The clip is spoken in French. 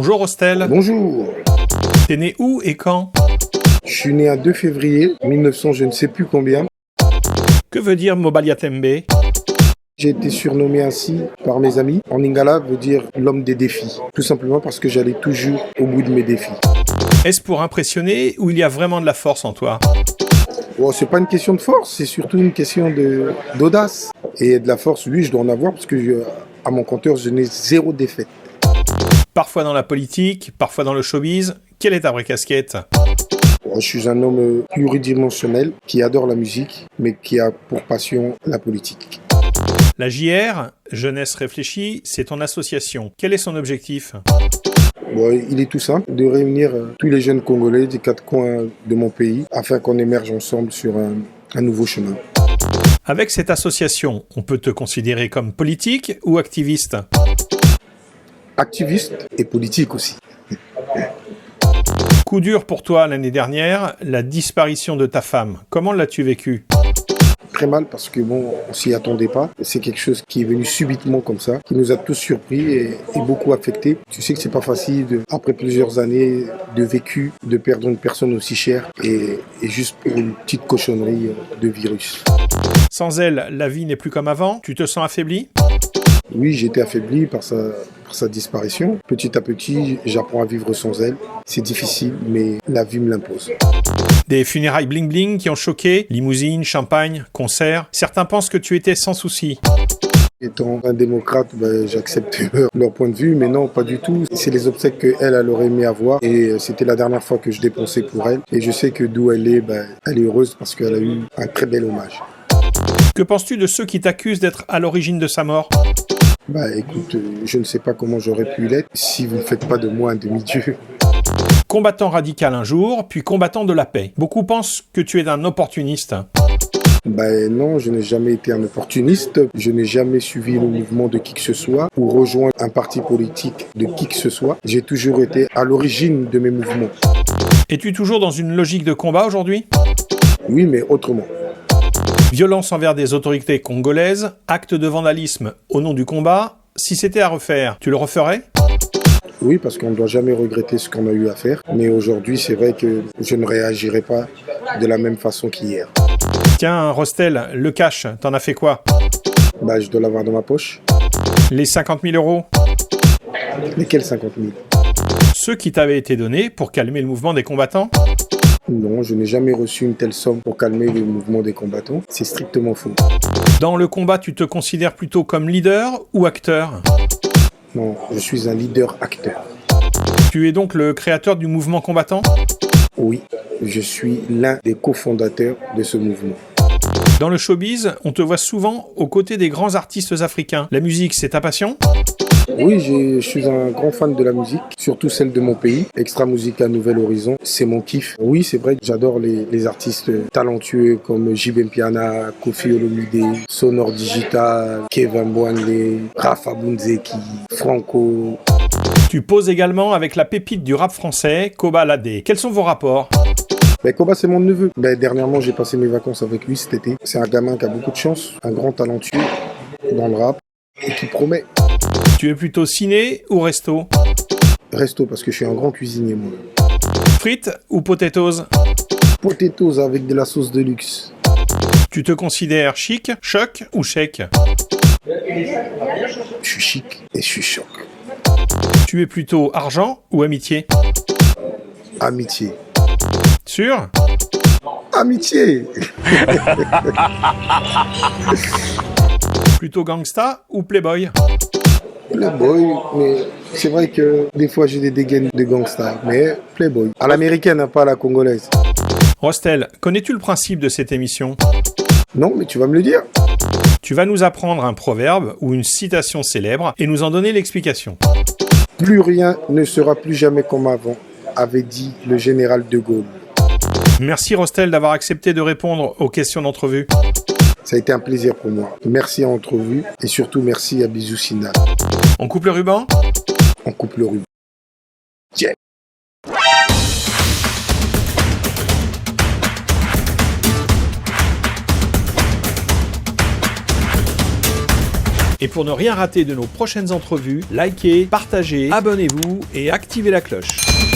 Bonjour Rostel. Bonjour. T'es né où et quand? Je suis né un 2 février 1900, je ne sais plus combien. Que veut dire Mobalia Tembe? J'ai été surnommé ainsi par mes amis. En lingala veut dire l'homme des défis. Tout simplement parce que j'allais toujours au bout de mes défis. Est-ce pour impressionner ou il y a vraiment de la force en toi? Bon, c'est pas une question de force, c'est surtout une question d'audace. Et de la force, oui, je dois en avoir parce que à mon compteur, je n'ai 0 défaite. Parfois dans la politique, parfois dans le showbiz. Quelle est ta vraie casquette? Bon, je suis un homme pluridimensionnel qui adore la musique, mais qui a pour passion la politique. La JR, Jeunesse Réfléchie, c'est ton association. Quel est son objectif? Bon, il est tout simple, de réunir tous les jeunes Congolais des 4 coins de mon pays afin qu'on émerge ensemble sur un nouveau chemin. Avec cette association, on peut te considérer comme politique ou activiste? Activiste et politique aussi. Coup dur pour toi l'année dernière, la disparition de ta femme. Comment l'as-tu vécu? Très mal parce que bon, on s'y attendait pas. C'est quelque chose qui est venu subitement comme ça, qui nous a tous surpris et beaucoup affectés. Tu sais que c'est pas facile, après plusieurs années de vécu, de perdre une personne aussi chère et juste pour une petite cochonnerie de virus. Sans elle, la vie n'est plus comme avant. Tu te sens affaibli? Oui, j'ai été affaibli par sa disparition. Petit à petit, j'apprends à vivre sans elle. C'est difficile, mais la vie me l'impose. Des funérailles bling-bling qui ont choqué, limousine, champagne, concert. Certains pensent que tu étais sans souci. Étant un démocrate, j'accepte leur point de vue, mais non, pas du tout. C'est les obsèques qu'elle aurait aimé avoir et c'était la dernière fois que je dépensais pour elle. Et je sais que d'où elle est heureuse parce qu'elle a eu un très bel hommage. Que penses-tu de ceux qui t'accusent d'être à l'origine de sa mort? Écoute, je ne sais pas comment j'aurais pu l'être si vous ne faites pas de moi un demi-dieu. Combattant radical un jour, puis combattant de la paix. Beaucoup pensent que tu es un opportuniste. Non, je n'ai jamais été un opportuniste. Je n'ai jamais suivi le mouvement de qui que ce soit ou rejoint un parti politique de qui que ce soit. J'ai toujours été à l'origine de mes mouvements. Es-tu toujours dans une logique de combat aujourd'hui? Oui, mais autrement. Violence envers des autorités congolaises, acte de vandalisme au nom du combat. Si c'était à refaire, tu le referais? Oui, parce qu'on ne doit jamais regretter ce qu'on a eu à faire. Mais aujourd'hui, c'est vrai que je ne réagirai pas de la même façon qu'hier. Tiens, Rostel, le cash, t'en as fait quoi? Je dois l'avoir dans ma poche. Les 50 000 euros? Lesquels 50 000? Ceux qui t'avaient été donnés pour calmer le mouvement des combattants? Non, je n'ai jamais reçu une telle somme pour calmer le mouvement des combattants. C'est strictement faux. Dans le combat, tu te considères plutôt comme leader ou acteur? Non, je suis un leader-acteur. Tu es donc le créateur du mouvement combattant? Oui, je suis l'un des cofondateurs de ce mouvement. Dans le showbiz, on te voit souvent aux côtés des grands artistes africains. La musique, c'est ta passion? Oui, je suis un grand fan de la musique, surtout celle de mon pays. Extra Musica Nouvel Horizon, c'est mon kiff. Oui, c'est vrai que j'adore les artistes talentueux comme JB Mpiana, Koffi Olomide, Sonor Digital, Kevin Boanlé, Rafa Bunzeki, Franco. Tu poses également avec la pépite du rap français, Koba Ladé. Quels sont vos rapports? Koba, c'est mon neveu. Dernièrement, j'ai passé mes vacances avec lui cet été. C'est un gamin qui a beaucoup de chance, un grand talentueux dans le rap et qui promet. Tu es plutôt ciné ou resto? Resto, parce que je suis un grand cuisinier, moi. Frites ou potatoes? Potatoes avec de la sauce de luxe. Tu te considères chic, choc ou chèque? Je suis chic et je suis choc. Tu es plutôt argent ou amitié? Amitié. Sûr? Amitié. Plutôt gangsta ou playboy? Playboy, mais c'est vrai que des fois j'ai des dégaines de gangsta, mais playboy. À l'américaine, pas à la congolaise. Rostel, connais-tu le principe de cette émission? Non, mais tu vas me le dire. Tu vas nous apprendre un proverbe ou une citation célèbre et nous en donner l'explication. Plus rien ne sera plus jamais comme avant, avait dit le général de Gaulle. Merci Rostel d'avoir accepté de répondre aux questions d'entrevue. Ça a été un plaisir pour moi. Merci à Entrevue et surtout merci à Bisous Sina. On coupe le ruban? On coupe le ruban. Yeah. Et pour ne rien rater de nos prochaines entrevues, likez, partagez, abonnez-vous et activez la cloche.